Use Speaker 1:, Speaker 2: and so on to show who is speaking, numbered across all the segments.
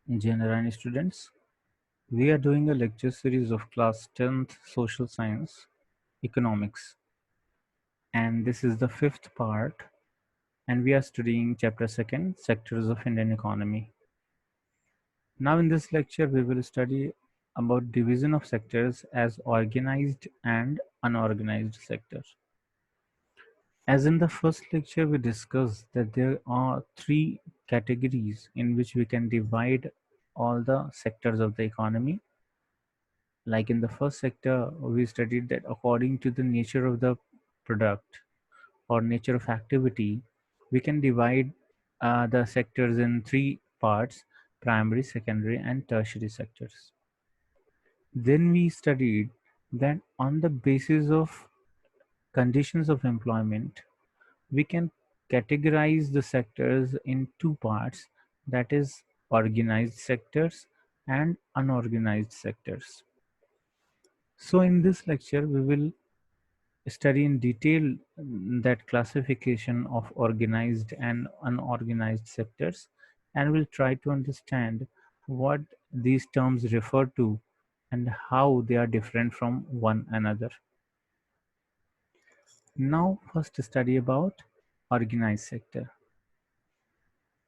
Speaker 1: General students, we are doing a lecture series of class 10th Social Science Economics, and this is the fifth part, and we are studying chapter 2nd Sectors of Indian Economy. Now in this lecture we will study about division of sectors as organized and unorganized sectors. As in the first lecture we discussed that there are three categories in which we can divide all the sectors of the economy. Like in the first sector, we studied that according to the nature of the product or nature of activity, we can divide the sectors in three parts: primary, secondary, and tertiary sectors. Then we studied that on the basis of conditions of employment, we can categorize the sectors in two parts, that is, organized sectors and unorganized sectors. So in this lecture, we will study in detail that classification of organized and unorganized sectors, and will try to understand what these terms refer to and how they are different from one another. Now first study about organized sector.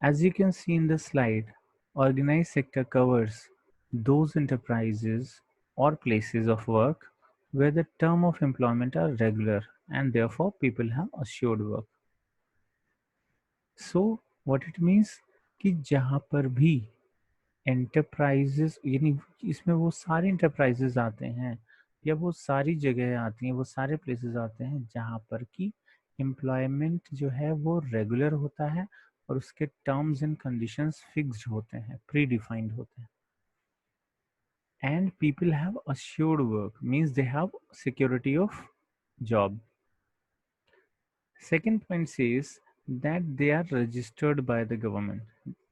Speaker 1: As you can see in the slide, organized sector covers those enterprises or places of work where the term of employment are regular and therefore people have assured work. So what it means कि जहाँ पर भी enterprises यानी इसमें वो सारे enterprises आते हैं या वो सारी जगह आती हैं, वो सारे places आते हैं जहाँ पर कि employment जो है वो regular होता है और उसके terms and conditions fixed होते हैं, predefined होते हैं. And people have assured work means they have security of job. Second point says that they are registered by the government.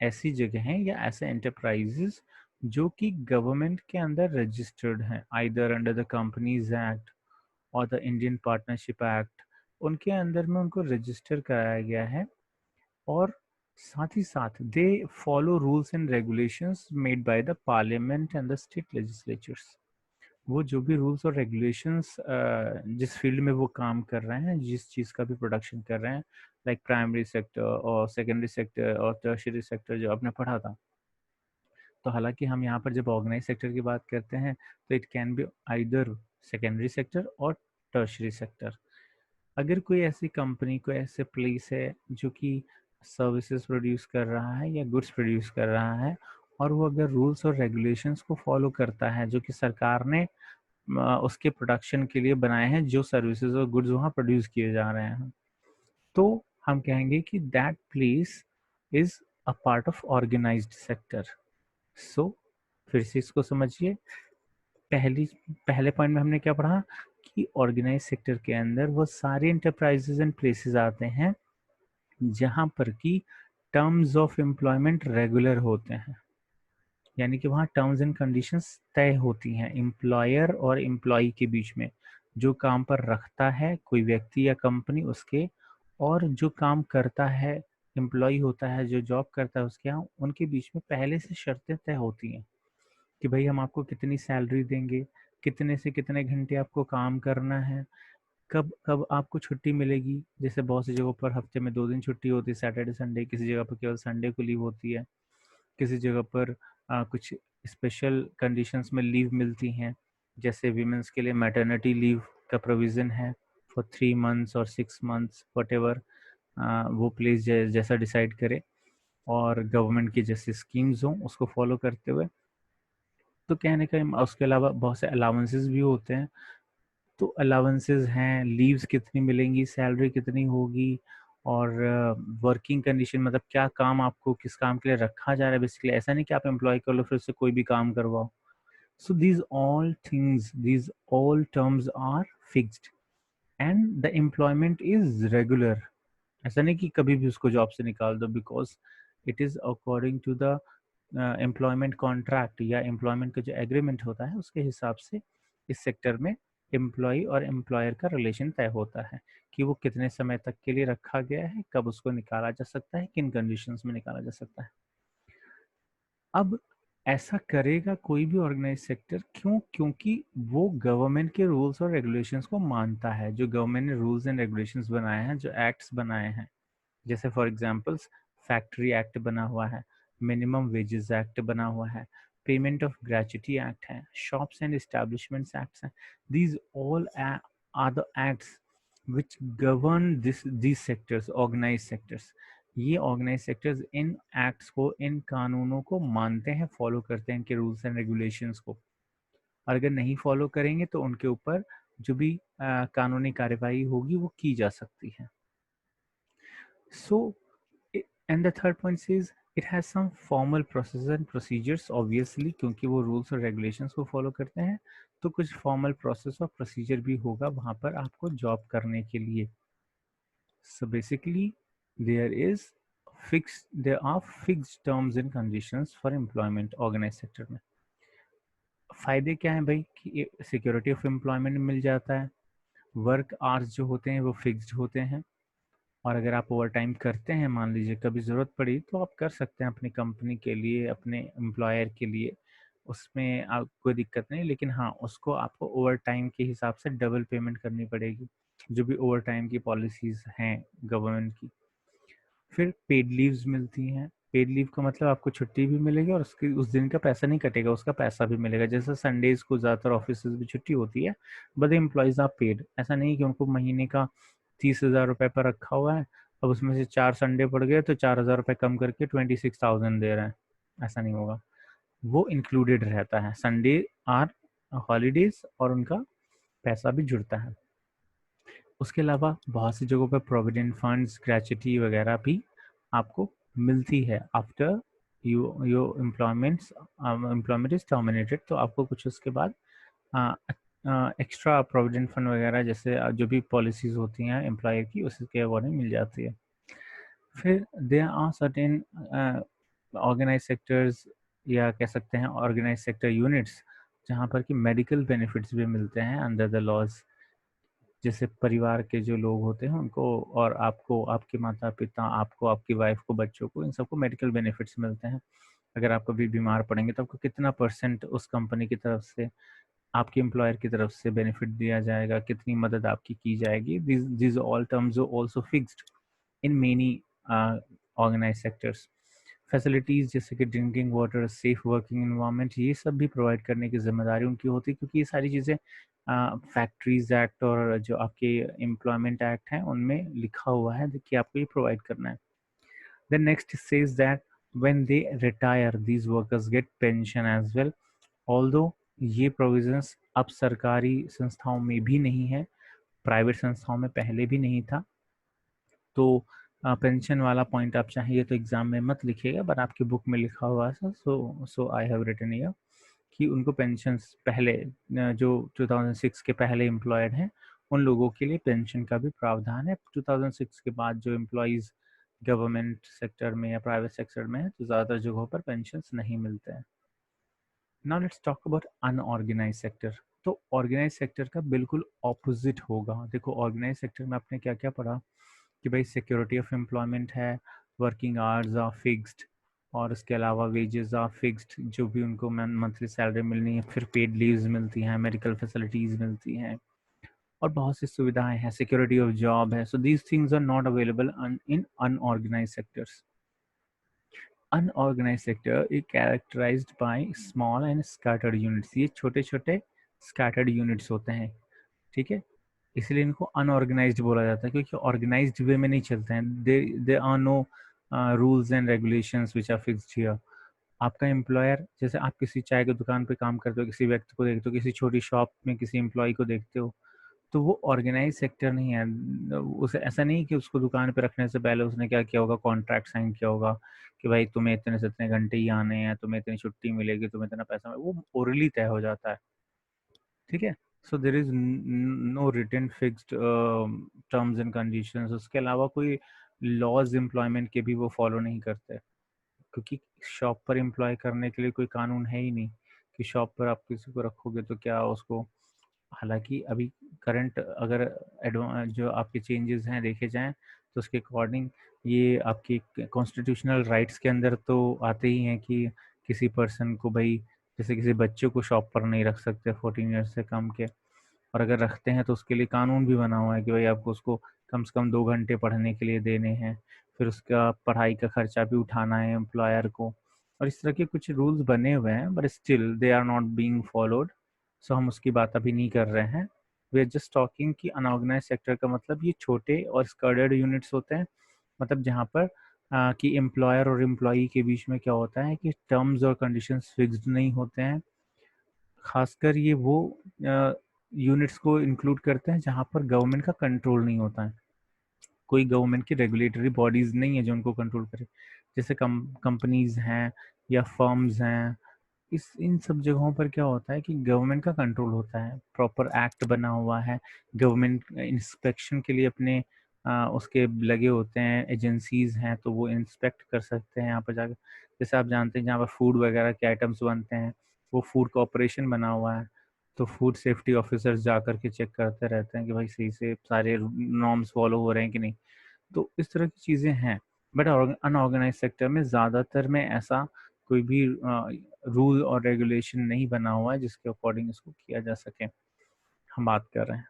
Speaker 1: ऐसी जगह हैं या ऐसे enterprises जो कि government के अंदर registered हैं, either under the Companies Act और the Indian Partnership Act, उनके अंदर में उनको register कराया गया है और साथ ही साथ they follow rules and regulations made by the parliament and the state legislatures. वो जो भी रूल्स और रेगुलेशंस जिस फील्ड में वो काम कर रहे हैं, जिस चीज़ का भी प्रोडक्शन कर रहे हैं, लाइक प्राइमरी सेक्टर और सेकेंडरी सेक्टर और टर्शियरी सेक्टर जो आपने पढ़ा था, तो हालांकि हम यहाँ पर जब ऑर्गेनाइज सेक्टर की बात करते हैं तो it can be either secondary sector और टर्शियरी सेक्टर. अगर कोई ऐसी कंपनी, कोई ऐसे प्लेस है जो कि सर्विसेज प्रोड्यूस कर रहा है या गुड्स प्रोड्यूस कर रहा है और वो अगर रूल्स और रेगुलेशंस को फॉलो करता है जो कि सरकार ने उसके प्रोडक्शन के लिए बनाए हैं, जो सर्विसेज और गुड्स वहाँ प्रोड्यूस किए जा रहे हैं, तो हम कहेंगे कि that place is a part of organized sector. So फिर से इसको समझिए. पहले पॉइंट में हमने क्या पढ़ा कि ऑर्गेनाइज सेक्टर के अंदर वो सारे इंटरप्राइजेज एंड प्लेसेस आते हैं जहां पर कि टर्म्स ऑफ एम्प्लॉयमेंट रेगुलर होते हैं, यानी कि वहाँ टर्म्स एंड कंडीशंस तय होती हैं एम्प्लॉयर और एम्प्लॉई के बीच में. जो काम पर रखता है कोई व्यक्ति या कंपनी उसके, और जो काम करता है एम्प्लॉई होता है, जो जॉब करता है उसके यहाँ, उनके बीच में पहले से शर्तें तय होती हैं कि भाई हम आपको कितनी सैलरी देंगे, कितने से कितने घंटे आपको काम करना है, कब कब आपको छुट्टी मिलेगी. जैसे बहुत सी जगहों पर हफ्ते में 2 दिन छुट्टी होती है, सैटरडे संडे. किसी जगह पर केवल संडे को लीव होती है. किसी जगह पर कुछ स्पेशल कंडीशंस में लीव मिलती हैं, जैसे वीमेंस के लिए मैटरनिटी लीव का प्रोविज़न है फॉर 3 मंथ्स और 6 मंथ्स व्हाटएवर वो प्लेस जैसा डिसाइड करे, और गवर्नमेंट की जैसे स्कीम्स हों उसको फॉलो करते हुए. तो कहने का उसके अलावा बहुत से अलाउंसेस भी होते हैं. तो अलाउंसेस हैं, लीव्स कितनी मिलेंगी, सैलरी कितनी होगी, और वर्किंग कंडीशन मतलब क्या काम आपको किस काम के लिए रखा जा रहा है. बेसिकली ऐसा नहीं कि आप एम्प्लॉय कर लो फिर उससे कोई भी काम करवाओ. So these all things, these all terms are fixed and the employment is regular. ऐसा नहीं कि कभी भी उसको जॉब से निकाल दो, because it is according to the employment contract या एम्प्लॉयमेंट का जो एग्रीमेंट होता है उसके हिसाब से इस सेक्टर में एम्प्लॉय और एम्प्लॉयर का रिलेशन तय होता है कि वो कितने समय तक के लिए रखा गया है, कब उसको निकाला जा सकता है, किन कंडीशंस में निकाला जा सकता है. अब ऐसा करेगा कोई भी ऑर्गेनाइज सेक्टर, क्यों? क्योंकि वो गवर्नमेंट के रूल्स और रेगुलेशंस को मानता है। जो गवर्नमेंट ने रूल्स एंड रेगुलेशंस बनाए हैं, जो एक्ट्स बनाए हैं, जैसे फॉर एग्जांपल्स फैक्ट्री एक्ट बना हुआ है, मिनिमम वेजेस एक्ट बना हुआ है, पेमेंट ऑफ ग्रेच्युटी एक्ट है, शॉप्स एंड एस्टैब्लिशमेंट्स एक्ट्स हैं, these all are the acts which govern these sectors, organized sectors। ये ऑर्गेनाइज सेक्टर्स इन एक्ट्स को, इन कानूनों को मानते हैं, फॉलो करते हैं इनके रूल्स एंड रेगुलेशंस को। और अगर नहीं फॉलो करेंगे तो उनके ऊपर जो भी कानूनी कार्यवाही होगी वो की जा सकती है। So, and the third point is it has some formal processes and procedures, obviously, क्योंकि वो rules और regulations को follow करते हैं, तो कुछ formal process और procedure भी होगा वहाँ पर आपको job करने के लिए। So basically, there are fixed terms and conditions for employment organized sector में। फायदे क्या हैं भाई? कि सिक्योरिटी ऑफ एम्प्लॉयमेंट मिल जाता है, वर्क आवर्स जो होते हैं वो फिक्स्ड होते हैं, और अगर आप ओवर टाइम करते हैं, मान लीजिए कभी ज़रूरत पड़ी, तो आप कर सकते हैं अपनी कंपनी के लिए, अपने एम्प्लॉयर के लिए, उसमें आप कोई दिक्कत नहीं। लेकिन हाँ, उसको आपको ओवर टाइम के हिसाब से डबल पेमेंट करनी पड़ेगी, जो भी ओवर टाइम की पॉलिसीज़ हैं गवर्नमेंट की। फिर पेड लीव्स मिलती हैं। पेड लीव का मतलब आपको छुट्टी भी मिलेगी और उसकी उस दिन का पैसा नहीं कटेगा, उसका पैसा भी मिलेगा। जैसे संडेज को ज़्यादातर ऑफिस में छुट्टी होती है, बट एम्प्लॉयज़ आर पेड। ऐसा नहीं कि उनको महीने का 30,000 रुपये पर रखा हुआ है, अब उसमें से 4 संडे पड़ गए तो 4,000 रुपये कम करके 26,000 दे रहे हैं, ऐसा नहीं होगा। वो इंक्लूडेड रहता है, संडे आर हॉलीडेज और उनका पैसा भी जुड़ता है। उसके अलावा बहुत सी जगहों पर प्रोविडेंट फंड्स, ग्रेच्युटी वगैरह भी आपको मिलती है after your employment is terminated. तो आपको कुछ उसके बाद एक्स्ट्रा प्रोविडेंट फंड वगैरह, जैसे जो भी पॉलिसीज होती हैं एम्प्लॉयर की, उसके अकॉर्डिंग मिल जाती है। फिर there are certain organize sectors, या कह सकते हैं ऑर्गेनाइज सेक्टर यूनिट्स, जहाँ पर कि मेडिकल बेनिफिट्स भी मिलते हैं अंडर द लॉज। जैसे परिवार के जो लोग होते हैं उनको, और आपको, आपके माता पिता, आपको, आपकी वाइफ को, बच्चों को, इन सबको मेडिकल बेनिफिट्स मिलते हैं। अगर आप कभी बीमार पड़ेंगे तो आपको कितना % उस कंपनी की तरफ से, आपके एम्प्लॉयर की तरफ से बेनिफिट दिया जाएगा, कितनी मदद आपकी की जाएगी। these all terms are also fixed in many organized sectors। Facilities जैसे कि drinking water, safe working environment, ये सब भी प्रोवाइड करने की जिम्मेदारी उनकी होती है, क्योंकि ये सारी चीज़ें फैक्ट्रीज एक्ट और जो आपके एम्प्लॉयमेंट एक्ट हैं उनमें लिखा हुआ है कि आपको ये प्रोवाइड करना है। The next says that when they retire these workers get pension as well. Although ये प्रोविजंस अब सरकारी संस्थाओं में भी नहीं है, प्राइवेट संस्थाओं में पहले भी नहीं था। तो पेंशन वाला पॉइंट आप चाहिए तो एग्जाम में मत लिखिएगा, बट आपकी बुक में लिखा हुआ है। सो आई हैव रिटन हियर कि उनको पेंशन पहले, जो 2006 के पहले एम्प्लॉयड हैं उन लोगों के लिए पेंशन का भी प्रावधान है। 2006 के बाद जो एम्प्लॉयज़ गवर्नमेंट सेक्टर में या प्राइवेट सेक्टर में है, तो ज़्यादातर जगहों पर पेंशन नहीं मिलते हैं। Now let's talk about unorganize sector. तो ऑर्गेनाइज सेक्टर का बिल्कुल ऑपोजिट होगा। देखो, ऑर्गेनाइज सेक्टर में आपने क्या क्या पढ़ा कि भाई सिक्योरिटी ऑफ एम्प्लॉयमेंट है, वर्किंग आवर्स आर फिक्स्ड, और इसके अलावा वेजेस आर फिक्स्ड, जो भी उनको मंथली सैलरी मिलनी है। फिर पेड लीव्स मिलती हैं, मेडिकल फैसिलिटीज़ मिलती हैं, और बहुत सी सुविधाएं हैं, सिक्योरिटी ऑफ जॉब है। So these things are not available in unorganize sectors. Unorganize sector is characterized by small and scattered units. ये छोटे छोटे स्कैटर्ड यूनिट्स होते हैं, ठीक है, इसलिए इनको अनऑर्गेनाइज्ड बोला जाता है, क्योंकि ऑर्गेनाइज्ड वे में नहीं चलते हैं। They are no rules and regulations which are fixed here. आपका एम्प्लॉयर, जैसे आप किसी चाय की दुकान पे काम करते हो, किसी व्यक्ति को देखते हो, किसी छोटी शॉप में किसी एम्प्लॉय को देखते हो, तो वो ऑर्गेनाइज सेक्टर नहीं है। उसे ऐसा नहीं कि उसको दुकान पे रखने से पहले उसने क्या किया होगा, कॉन्ट्रैक्ट साइन किया होगा कि भाई तुम्हें इतने से इतने घंटे ही आने हैं, तुम्हें इतनी छुट्टी मिलेगी, तुम्हें इतना पैसा मिलेगा। वो ओरली तय हो जाता है, ठीक है। So there is no written fixed terms and conditions. उसके अलावा कोई लॉज एम्प्लॉयमेंट के भी वो फॉलो नहीं करते, क्योंकि शॉप पर एम्प्लॉय करने के लिए कोई कानून है ही नहीं कि शॉप पर आप किसी को रखोगे तो क्या उसको। हालांकि अभी करंट अगर जो आपके चेंजेस हैं देखे जाएं, तो उसके अकॉर्डिंग ये आपकी कॉन्स्टिट्यूशनल राइट्स के अंदर तो आते ही हैं कि किसी पर्सन को भाई, जैसे किसी बच्चे को शॉप पर नहीं रख सकते 14 ईयर्स से कम के, और अगर रखते हैं तो उसके लिए कानून भी बना हुआ है कि भाई आपको उसको कम से कम 2 घंटे पढ़ने के लिए देने हैं, फिर उसका पढ़ाई का खर्चा भी उठाना है एम्प्लॉयर को, और इस तरह के कुछ रूल्स बने हुए हैं, but still they are not being followed. So हम उसकी बात अभी नहीं कर रहे हैं। वी आर जस्ट टॉकिंग कि अनऑर्गेनाइज सेक्टर का मतलब ये छोटे और स्कर्डेड यूनिट्स होते हैं, मतलब जहाँ पर कि एम्प्लॉयर और एम्प्लॉई के बीच में क्या होता है कि टर्म्स और कंडीशंस फिक्स्ड नहीं होते हैं। खासकर ये वो यूनिट्स को इंक्लूड करते हैं जहाँ पर गवर्नमेंट का कंट्रोल नहीं होता है, कोई गवर्नमेंट की रेगुलेटरी बॉडीज नहीं है जो उनको कंट्रोल करे, जैसे कंपनीज हैं या फर्म्स हैं। इस इन सब जगहों पर क्या होता है कि गवर्नमेंट का कंट्रोल होता है, प्रॉपर एक्ट बना हुआ है, गवर्नमेंट इंस्पेक्शन के लिए अपने उसके लगे होते हैं, एजेंसीज हैं, तो वो इंस्पेक्ट कर सकते हैं यहाँ पर जाकर। जैसे आप जानते हैं जहाँ पर फूड वगैरह के आइटम्स बनते हैं, वो फूड कॉर्पोरेशन बना हुआ है, तो फूड सेफ्टी ऑफिसर्स जा कर के चेक करते रहते हैं कि भाई सही से सारे नॉर्म्स फॉलो हो रहे हैं कि नहीं। तो इस तरह की चीज़ें हैं। बट अनऑर्गेनाइज सेक्टर में ज़्यादातर में ऐसा कोई भी रूल और रेगुलेशन नहीं बना हुआ है जिसके अकॉर्डिंग इसको किया जा सके। हम बात कर रहे हैं,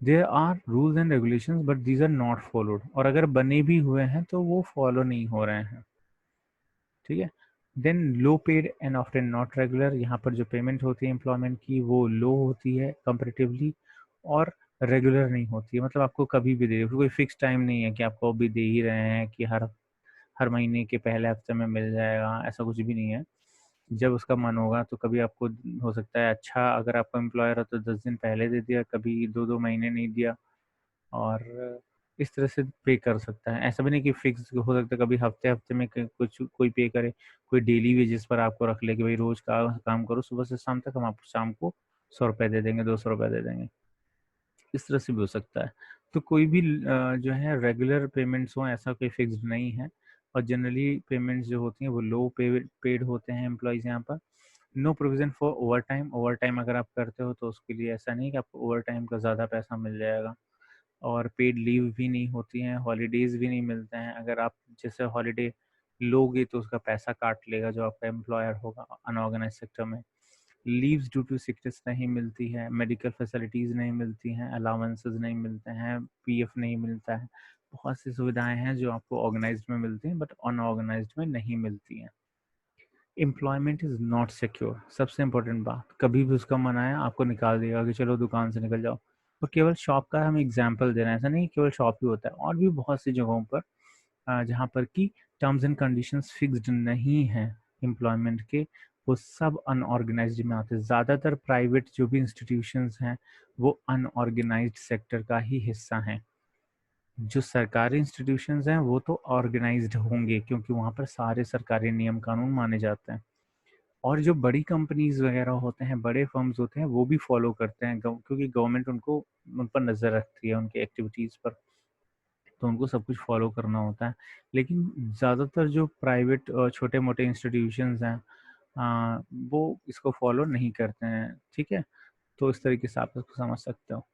Speaker 1: there are rules and regulations but these are not followed, और अगर बने भी हुए हैं तो वो फॉलो नहीं हो रहे हैं। ठीक है। Then low paid and often not regular, यहाँ पर जो पेमेंट होती है एम्प्लॉयमेंट की वो लो होती है कंपेरेटिवली, और रेगुलर नहीं होती है, मतलब आपको कभी भी दे, कोई फिक्स टाइम नहीं है कि आपको अभी दे ही रहे हैं कि हर हर महीने के पहले हफ्ते में मिल जाएगा, ऐसा कुछ भी नहीं है। जब उसका मन होगा तो कभी आपको हो सकता है, अच्छा अगर आपका एम्प्लॉयर है तो 10 दिन पहले दे दिया, कभी 2-2 महीने नहीं दिया, और इस तरह से पे कर सकता है। ऐसा भी नहीं कि फिक्स हो सकता है, कभी हफ्ते हफ्ते में कुछ कोई पे करे, कोई डेली वेजेस पर आपको रख ले कि भाई रोज का काम करो सुबह से शाम तक, हम आपको शाम को 100 रुपये दे देंगे, 200 रुपये दे देंगे। इस तरह से भी हो सकता है। तो कोई भी जो है रेगुलर पेमेंट्स हो, ऐसा कोई फिक्स्ड नहीं है, और जनरली पेमेंट्स जो होती हैं वो लो पेड होते हैं एम्प्लॉयज़ यहाँ पर। No provision for overtime, overtime अगर आप करते हो तो उसके लिए ऐसा नहीं कि आपको ओवर टाइम का ज़्यादा पैसा मिल जाएगा, और पेड लीव भी नहीं होती हैं, हॉलीडेज़ भी नहीं मिलते हैं। अगर आप जैसे हॉलीडे लोगे तो उसका पैसा काट लेगा जो आपका एम्प्लॉयर होगा अनऑर्गेनाइज सेक्टर में। लीव्स ड्यू टू सिकनेस नहीं मिलती है, मेडिकल फैसिलिटीज़ नहीं मिलती हैं, अलाउंसेस नहीं मिलते हैं, पीएफ नहीं मिलता है। बहुत सी सुविधाएं हैं जो आपको ऑर्गेनाइज्ड में मिलती हैं बट अनऑर्गेनाइज्ड में नहीं मिलती हैं। एम्प्लॉयमेंट इज़ नॉट सिक्योर, सबसे इम्पोर्टेंट बात, कभी भी उसका मन आया आपको निकाल देगा कि चलो दुकान से निकल जाओ। और केवल शॉप का हम एग्जाम्पल दे रहे हैं, ऐसा नहीं केवल शॉप ही होता है, और भी बहुत सी जगहों पर जहाँ पर कि टर्म्स एंड कंडीशंस फिक्स्ड नहीं हैं एम्प्लॉयमेंट के, वो सब अनऑर्गेनाइज्ड में आते हैं। ज़्यादातर प्राइवेट जो भी इंस्टीट्यूशंस हैं वो अनऑर्गेनाइज्ड सेक्टर का ही हिस्सा हैं। जो सरकारी इंस्टीट्यूशंस हैं वो तो ऑर्गेनाइज्ड होंगे क्योंकि वहाँ पर सारे सरकारी नियम कानून माने जाते हैं, और जो बड़ी कंपनीज वगैरह होते हैं, बड़े फर्म्स होते हैं, वो भी फॉलो करते हैं क्योंकि गवर्नमेंट उनको उन पर नज़र रखती है उनकी एक्टिविटीज़ पर, तो उनको सब कुछ फॉलो करना होता है। लेकिन ज़्यादातर जो प्राइवेट छोटे मोटे इंस्टीट्यूशंस हैं वो इसको फॉलो नहीं करते हैं। ठीक है, तो इस तरीके से आप इसको समझ सकते हो।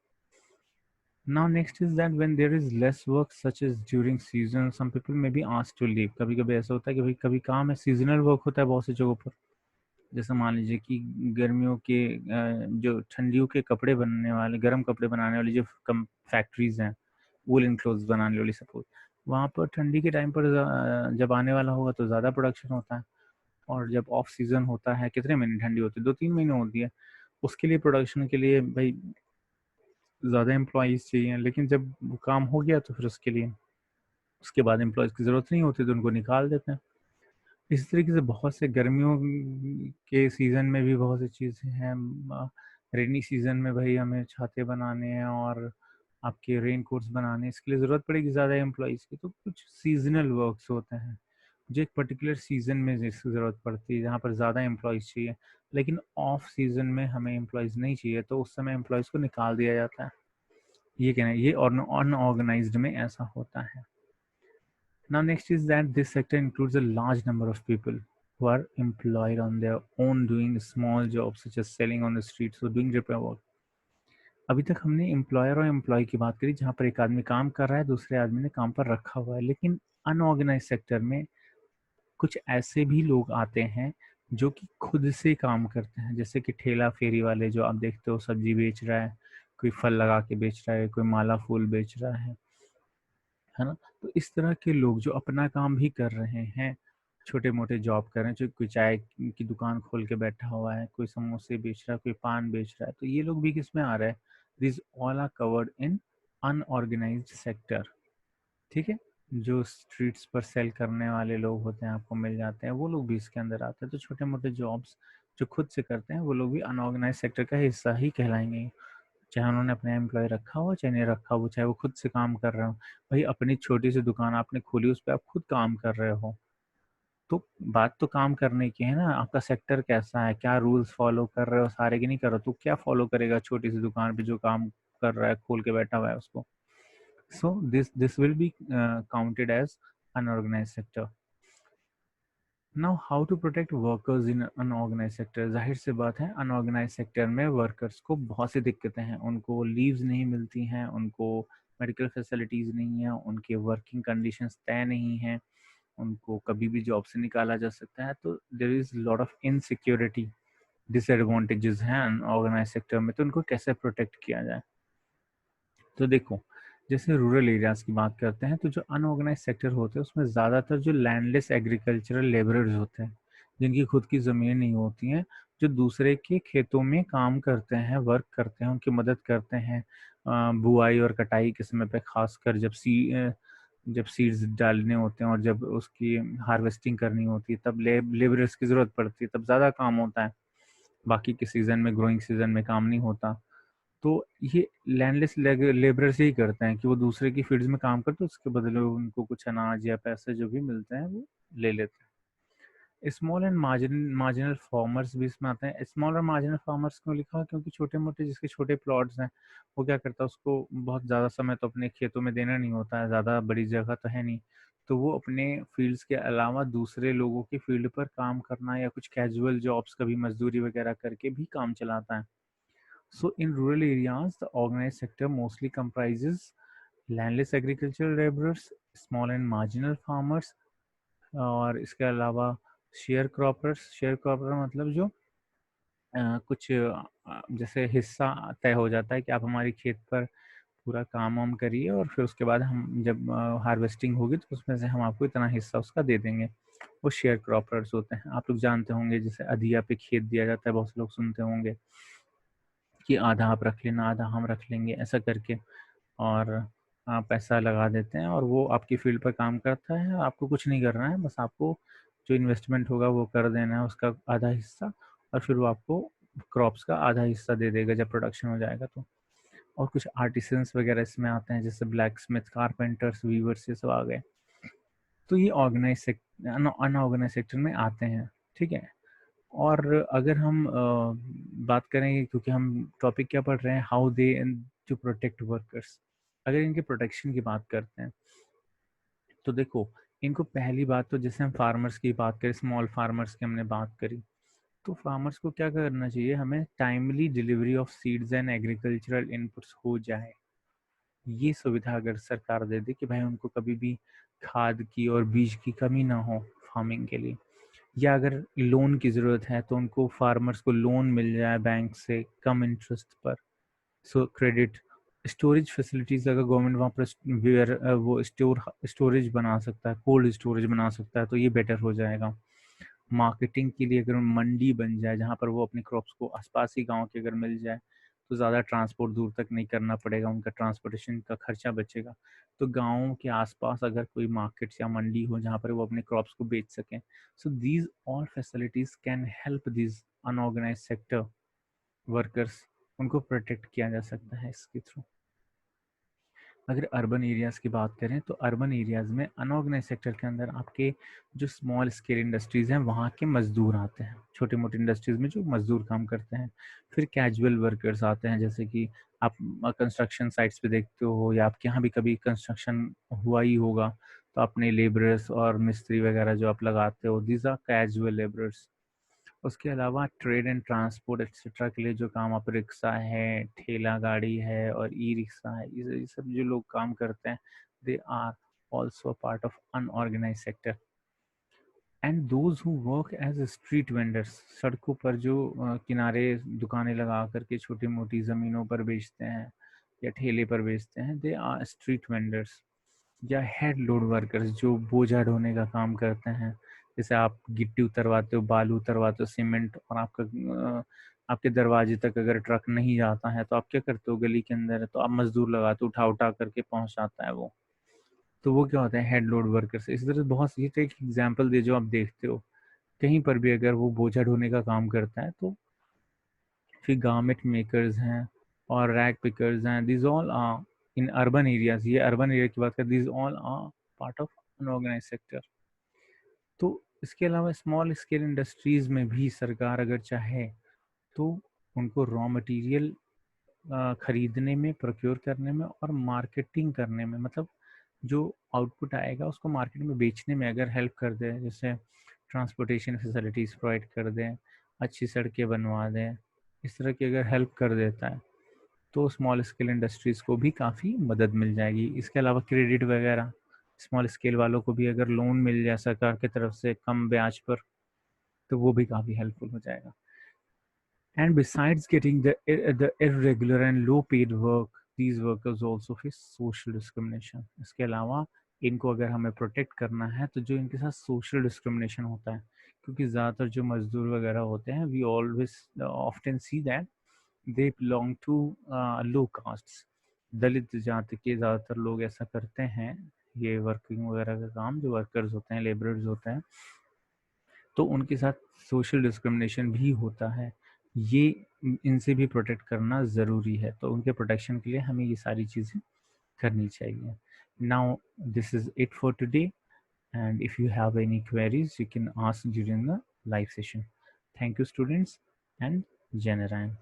Speaker 1: Now next is that when there is less work such as during season some people may be asked to leave. कभी कभी ऐसा होता है कि भाई कभी काम है, सीजनल वर्क होता है बहुत सी जगहों पर, जैसे मान लीजिए कि गर्मियों के जो ठंडियों के कपड़े बनने वाले, गर्म कपड़े बनाने वाली जो कम फैक्ट्रीज हैं, वूलन क्लोथ्स बनाने वाली, सपोज वहाँ पर ठंडी के टाइम पर जब आने वाला होगा तो ज़्यादा प्रोडक्शन होता है, और जब ऑफ सीजन होता है, कितने महीने ठंडी होती है, 2-3 महीने होती है, उसके लिए प्रोडक्शन के लिए भाई ज़्यादा एम्प्लॉयज़ चाहिए। लेकिन जब वो काम हो गया तो फिर उसके लिए उसके बाद एम्प्लॉयज़ की ज़रूरत नहीं होती तो उनको निकाल देते हैं। इसी तरीके से बहुत से गर्मियों के सीज़न में भी बहुत सी चीज़ें हैं। रेनी सीज़न में भाई हमें छाते बनाने हैं और आपके रेन कोट्स बनाने, इसके लिए ज़रूरत पड़ेगी ज़्यादा एम्प्लॉयज़ की। तो कुछ सीजनल वर्क्स होते हैं जो एक पर्टिकुलर सीज़न में जिसकी ज़रूरत पड़ती है, जहाँ पर ज़्यादा एम्प्लॉयज़ चाहिए। लेकिन ऑफ सीज़न में हमें एम्प्लॉयज़ नहीं चाहिए तो उस समय एम्प्लॉयज़ को निकाल दिया जाता है। ये कहना है, ये अनऑर्गेनाइज्ड में ऐसा होता है। Now next is that this sector includes a large number of people who are employed on their own doing small jobs such as selling on the streets or doing repair work. अभी तक हमने employer और employ की बात करी जहाँ पर एक आदमी काम कर रहा है, दूसरे आदमी ने काम पर रखा हुआ है। लेकिन अनऑर्गेनाइज सेक्टर में कुछ ऐसे भी लोग आते हैं जो कि खुद से काम करते हैं, जैसे कि ठेला फेरी वाले जो आप देखते हो, सब्जी बेच रहा है, कोई फल लगा के बेच रहा है, कोई माला फूल बेच रहा है ना। तो इस तरह के लोग जो अपना काम भी कर रहे हैं, छोटे मोटे जॉब कर रहे हैं, जो कोई चाय की दुकान खोल के बैठा हुआ है, कोई समोसे बेच रहा है, कोई पान बेच रहा है, तो ये लोग भी किस में आ रहे हैं? This all are covered in unorganized sector. ठीक है, जो स्ट्रीट्स पर सेल करने वाले लोग होते हैं, आपको मिल जाते हैं, वो लोग भी इसके अंदर आते हैं। तो छोटे मोटे जॉब्स जो खुद से करते हैं वो लोग भी अनऑर्गेनाइज सेक्टर का हिस्सा ही कहलाएंगे, चाहे उन्होंने अपने एम्प्लॉय रखा हो चाहे नहीं रखा हो, चाहे वो खुद से काम कर रहे हो। भाई अपनी छोटी सी दुकान आपने खोली, उस पर आप खुद काम कर रहे हो, तो बात तो काम करने की है ना। आपका सेक्टर कैसा है, क्या रूल्स फॉलो कर रहे हो, सारे की नहीं कर रहे हो, तो क्या फॉलो करेगा छोटी सी दुकान पे जो काम कर रहा है, खोल के बैठा हुआ है उसको। So this will be counted as unorganized sector. Now how to protect workers in unorganized sector? जाहिर सी बात है, unorganized sector में वर्कर्स को बहुत सी दिक्कतें हैं, उनको लीव्स नहीं मिलती हैं, उनको मेडिकल फैसिलिटीज़ नहीं है, उनके वर्किंग कंडीशंस तय नहीं हैं, उनको कभी भी जॉब से निकाला जा सकता है। तो there is lot of insecurity, disadvantages हैं अनऑर्गेनाइज सेक्टर में। तो उनको कैसे प्रोटेक्ट किया जाए? तो देखो, जैसे रूरल एरियाज की बात करते हैं, तो जो अनऑर्गेनाइज सेक्टर होते हैं उसमें ज़्यादातर जो लैंडलेस एग्रीकल्चरल लेबरर्स होते हैं, जिनकी खुद की ज़मीन नहीं होती हैं, जो दूसरे के खेतों में काम करते हैं, वर्क करते हैं, उनकी मदद करते हैं, बुआई और कटाई के समय पे, खासकर जब सीड्स डालने होते हैं और जब उसकी हार्वेस्टिंग करनी होती है, तब लेबरर्स की ज़रूरत पड़ती है, तब ज़्यादा काम होता है। बाकी के सीज़न में, ग्रोइंग सीज़न में काम नहीं होता। तो ये लैंडलेस लेबरर्स ही करते हैं कि वो दूसरे की फील्ड्स में काम करते हैं, उसके बदले उनको कुछ अनाज या पैसे जो भी मिलते हैं वो ले लेते हैं। स्मॉल एंड मार्जिनल फार्मर्स भी इसमें आते हैं। स्मॉल और मार्जिनल फार्मर्स क्यों लिखा है? क्योंकि छोटे मोटे जिसके छोटे प्लॉट्स हैं, वो क्या करता है, उसको बहुत ज़्यादा समय तो अपने खेतों में देना नहीं होता है, ज़्यादा बड़ी जगह तो है नहीं, तो वो अपने फील्ड्स के अलावा दूसरे लोगों की फील्ड पर काम करना या कुछ कैजुअल जॉब्स, कभी मजदूरी वगैरह करके भी काम चलाता है। So in rural areas, the organized sector mostly comprises landless agricultural laborers, small and marginal farmers, और इसके अलावा शेयर क्रॉपर्स। शेयर क्रॉपर मतलब जो कुछ जैसे हिस्सा तय हो जाता है कि आप हमारी खेत पर पूरा काम वाम करिए, और फिर उसके बाद हम जब हार्वेस्टिंग होगी तो उसमें से हम आपको इतना हिस्सा उसका दे देंगे। वो शेयर क्रॉपर्स होते हैं। आप लोग जानते होंगे, जैसे अधिया पे खेत दिया जाता है, बहुत से लोग सुनते होंगे कि आधा आप रख लेना, आधा हम रख लेंगे, ऐसा करके, और आप पैसा लगा देते हैं और वो आपकी फील्ड पर काम करता है। आपको कुछ नहीं करना है, बस आपको जो इन्वेस्टमेंट होगा वो कर देना है, उसका आधा हिस्सा, और फिर वो आपको क्रॉप्स का आधा हिस्सा दे देगा जब प्रोडक्शन हो जाएगा तो। और कुछ आर्टिसंस वगैरह इसमें आते हैं, जैसे ब्लैक स्मिथ, कारपेंटर्स, वीवर्स, ये सब आ गए। तो ये ऑर्गेनाइज अनऑर्गेनाइज सेक्टर में आते हैं। ठीक है। और अगर हम बात करें, क्योंकि हम टॉपिक क्या पढ़ रहे हैं, how they to protect workers, अगर इनके प्रोटेक्शन की बात करते हैं, तो देखो, इनको पहली बात तो, जैसे हम फार्मर्स की बात करें, स्मॉल फार्मर्स की हमने बात करी, तो फार्मर्स को क्या करना चाहिए, हमें timely delivery of seeds and agricultural inputs हो जाए। ये सुविधा अगर सरकार दे दे कि भाई उनको कभी भी खाद की और बीज की कमी ना हो फार्मिंग के लिए, या अगर लोन की ज़रूरत है तो उनको, फार्मर्स को लोन मिल जाए बैंक से कम इंटरेस्ट पर। सो क्रेडिट, स्टोरेज फैसिलिटीज़, अगर गवर्नमेंट वहाँ पर वो स्टोरेज बना सकता है, कोल्ड स्टोरेज बना सकता है, तो ये बेटर हो जाएगा। मार्केटिंग के लिए अगर मंडी बन जाए जहाँ पर वो अपने क्रॉप्स को आसपास ही गांव के अगर मिल जाए, तो ज़्यादा ट्रांसपोर्ट दूर तक नहीं करना पड़ेगा, उनका ट्रांसपोर्टेशन का खर्चा बचेगा। तो गाँव के आसपास अगर कोई मार्केट या मंडी हो जहाँ पर वो अपने क्रॉप्स को बेच सकें, so these all facilities can help this unorganize sector workers, उनको प्रोटेक्ट किया जा सकता है इसके थ्रू। अगर अर्बन एरियाज़ की बात करें, तो अर्बन एरियाज़ में अनऑर्गेनाइज सेक्टर के अंदर आपके जो स्मॉल स्केल इंडस्ट्रीज़ हैं, वहाँ के मज़दूर आते हैं, छोटे मोटे इंडस्ट्रीज़ में जो मज़दूर काम करते हैं। फिर कैजुअल वर्कर्स आते हैं, जैसे कि आप कंस्ट्रक्शन साइट्स पे देखते हो, या आपके यहाँ भी कभी कंस्ट्रक्शन हुआ ही होगा, तो अपने लेबरर्स और मिस्त्री वगैरह जो आप लगाते हो, दीज आर कैजुअल लेबरर्स। उसके अलावा ट्रेड एंड ट्रांसपोर्ट एक्सेट्रा के लिए जो काम, आप रिक्शा है, ठेला गाड़ी है और ई रिक्शा है, ये सब जो लोग काम करते हैं, they are also part of unorganize sector. And those who work as street vendors, सड़कों पर जो किनारे दुकानें लगा करके छोटी मोटी ज़मीनों पर बेचते हैं या ठेले पर बेचते हैं, दे आर स्ट्रीट वेंडर्स। या हेड लोड वर्कर्स जो बोझा ढोने का काम करते हैं, जैसे आप गिट्टी उतरवाते हो, बालू उतरवाते हो, सीमेंट, और आपके दरवाजे तक अगर ट्रक नहीं जाता है तो आप क्या करते हो, गली के अंदर है तो आप मजदूर लगाते हो, उठा उठा करके पहुंचाता है वो, तो वो क्या होता है, हेड लोड वर्कर्स। इस तरह से बहुत, ये तो एक एग्जाम्पल दे जो आप देखते हो कहीं पर भी अगर वो बोझा ढोने का काम करता है तो। फिर गारमेंट मेकर्स हैं और रैग पिकर्स हैं, this all are in urban areas, ये अर्बन एरिया की बात कर, this all are part of unorganize sector. तो इसके अलावा स्मॉल स्केल इंडस्ट्रीज में भी सरकार अगर चाहे तो उनको रॉ मटेरियल खरीदने में, प्रोक्योर करने में और मार्केटिंग करने में, मतलब जो आउटपुट आएगा उसको मार्केट में बेचने में अगर हेल्प कर दे, जैसे ट्रांसपोर्टेशन फैसिलिटीज़ प्रोवाइड कर दें, अच्छी सड़कें बनवा दें, इस तरह की अगर हेल्प कर देता है तो स्मॉल स्केल इंडस्ट्रीज़ को भी काफ़ी मदद मिल जाएगी। इसके अलावा क्रेडिट वगैरह, स्मॉल स्केल वालों को भी अगर लोन मिल जाए सरकार की तरफ से कम ब्याज पर, तो वो भी काफ़ी हेल्पफुल हो जाएगा। And besides getting the irregular and low paid work, these workers also face social discrimination. इसके अलावा इनको अगर हमें प्रोटेक्ट करना है तो जो इनके साथ सोशल डिस्क्रिमिनेशन होता है, क्योंकि ज़्यादातर जो मजदूर वगैरह होते हैं, we always often see that they belong to low castes. Dalit जाति के ज़्यादातर लोग ऐसा करते हैं, ये वर्किंग वगैरह का काम, जो वर्कर्स होते हैं, लेबरर्स होते हैं, तो उनके साथ सोशल डिस्क्रिमिनेशन भी होता है। ये इनसे भी प्रोटेक्ट करना ज़रूरी है, तो उनके प्रोटेक्शन के लिए हमें ये सारी चीज़ें करनी चाहिए। Now this is it for today, and if you have any queries you can ask during the live session. Thank you students and Jai Narayan.